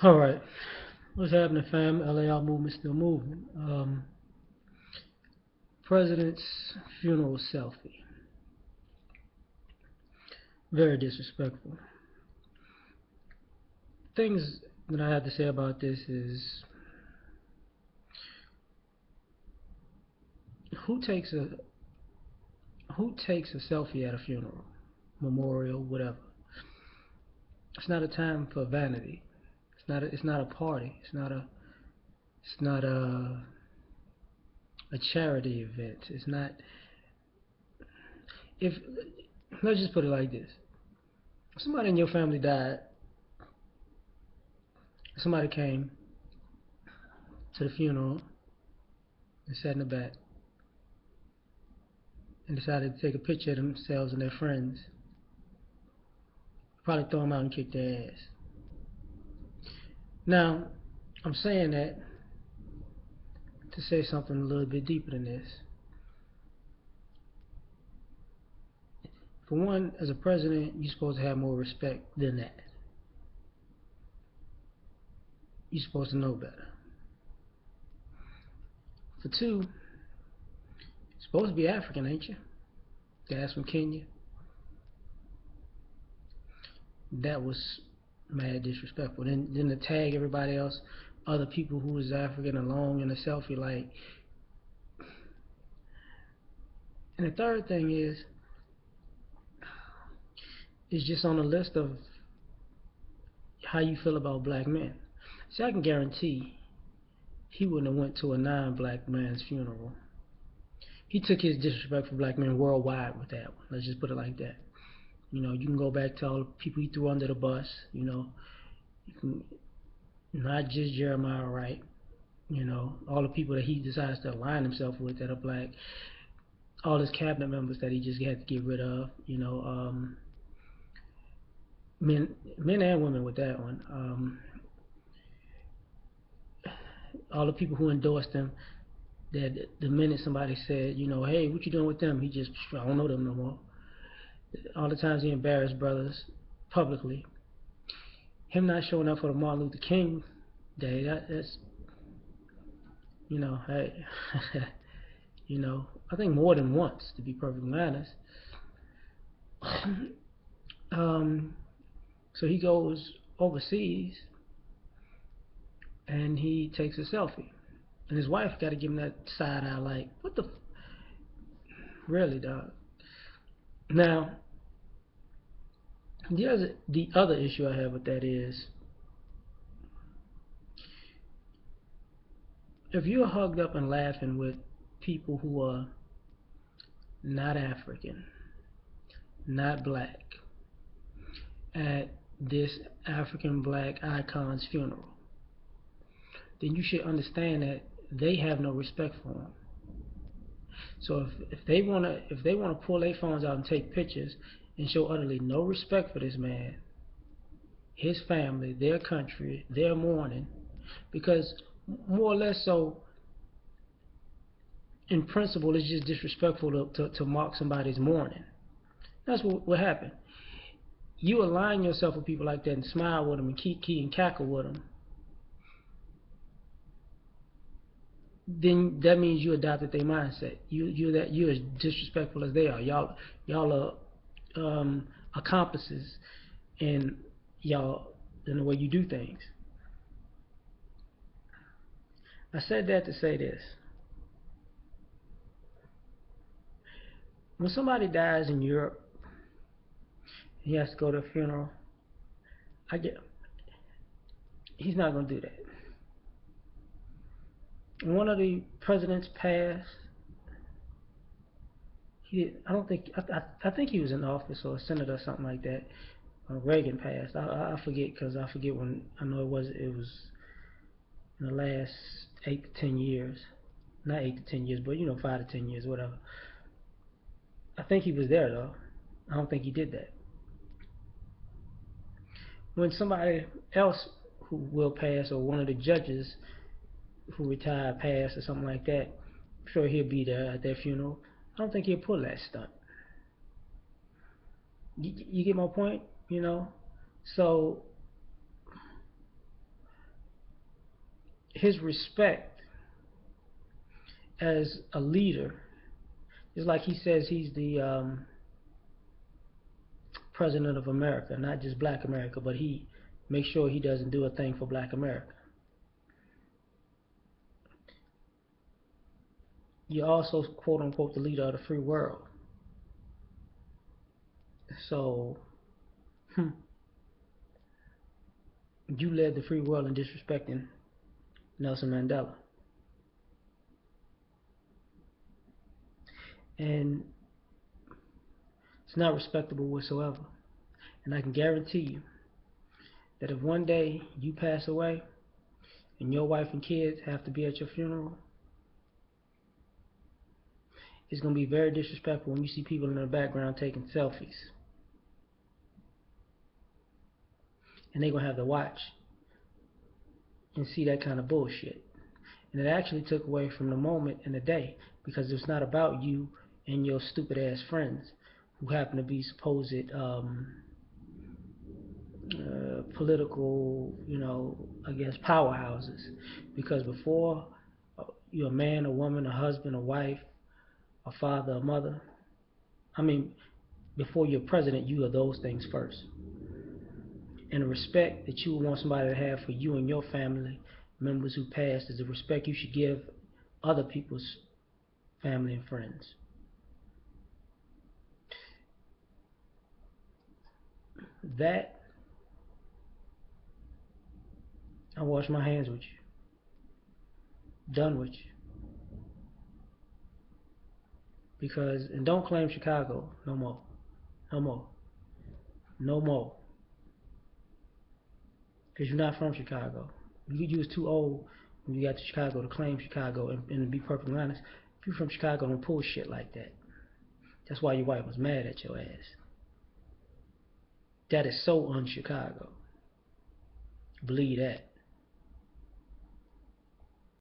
All right. What's happening, fam? L.A.R. movement still moving. President's funeral selfie. Very disrespectful. Things that I have to say about this is who takes a who takes a selfie at a funeral, memorial, whatever. It's not a time for vanity. It's not a party. It's not a charity event. It's not if let's just put it like this. If somebody in your family died, somebody came to the funeral and sat in the back and decided to take a picture of themselves and their friends, probably throw them out and kick their ass. Now, I'm saying that to say something a little bit deeper than this. For one, as a president, you're supposed to have more respect than that. You're supposed to know better. For two, you're supposed to be African, ain't you? Guys from Kenya. That was mad disrespectful. Then to tag everybody else, other people who was African along in a selfie, like. And the third thing is just on the list of how you feel about black men. See, I can guarantee he wouldn't have went to a non-black man's funeral. He took his disrespect for black men worldwide with that one. Let's just put it like that. You can go back to all the people he threw under the bus. You can, not just Jeremiah Wright. All the people that he decides to align himself with that are black. All his cabinet members that he just had to get rid of. Men and women with that one. All the people who endorsed him, that the minute somebody said, hey, what you doing with them? He just, I don't know them no more. All the times he embarrassed brothers publicly. Him not showing up for the Martin Luther King Day, that's, hey, I think more than once, to be perfectly honest. um, so he goes overseas and he takes a selfie. And his wife got to give him that side eye, like, what the, really, dog? Now, the other issue I have with that is, if you're hugged up and laughing with people who are not African, not black, at this African black icon's funeral, then you should understand that they have no respect for him. So if they wanna pull their phones out and take pictures and show utterly no respect for this man, his family, their country, their mourning, because more or less so, in principle, it's just disrespectful to mark somebody's mourning. That's what happened. You align yourself with people like that and smile with them and kiki and cackle with them, then that means you adopted their mindset. You're as disrespectful as they are. Y'all are accomplices in y'all in the way you do things. I said that to say this: when somebody dies in Europe, he has to go to a funeral. I get he's not gonna do that. When one of the presidents passed, I don't think I think he was in office or a senator or something like that. Reagan passed. I forget because I forget when. I know it was in the last 8 to 10 years, not 8 to 10 years, but 5 to 10 years, whatever. I think he was there though. I don't think he did that. When somebody else who will pass, or one of the judges who retired passed or something like that, I'm sure he'll be there at their funeral. I don't think he'll pull that stunt. You get my point? So his respect as a leader is like he says he's the president of America, not just Black America, but he makes sure he doesn't do a thing for Black America. You're also, quote unquote, the leader of the free world. So, you led the free world in disrespecting Nelson Mandela. And it's not respectable whatsoever. And I can guarantee you that if one day you pass away and your wife and kids have to be at your funeral, it's going to be very disrespectful when you see people in the background taking selfies. And they're going to have to watch and see that kind of bullshit. And it actually took away from the moment and the day, because it's not about you and your stupid ass friends who happen to be supposed political, I guess powerhouses. Because before you're a man, a woman, a husband, a wife, a father, a mother, before you're president, you are those things first. And the respect that you would want somebody to have for you and your family members who passed is the respect you should give other people's family and friends. That, I wash my hands with you. Done with you. Because, and don't claim Chicago no more. No more. No more. Because you're not from Chicago. You was too old when you got to Chicago to claim Chicago. And to be perfectly honest, if you're from Chicago, don't pull shit like that. That's why your wife was mad at your ass. That is so un-Chicago. Believe that.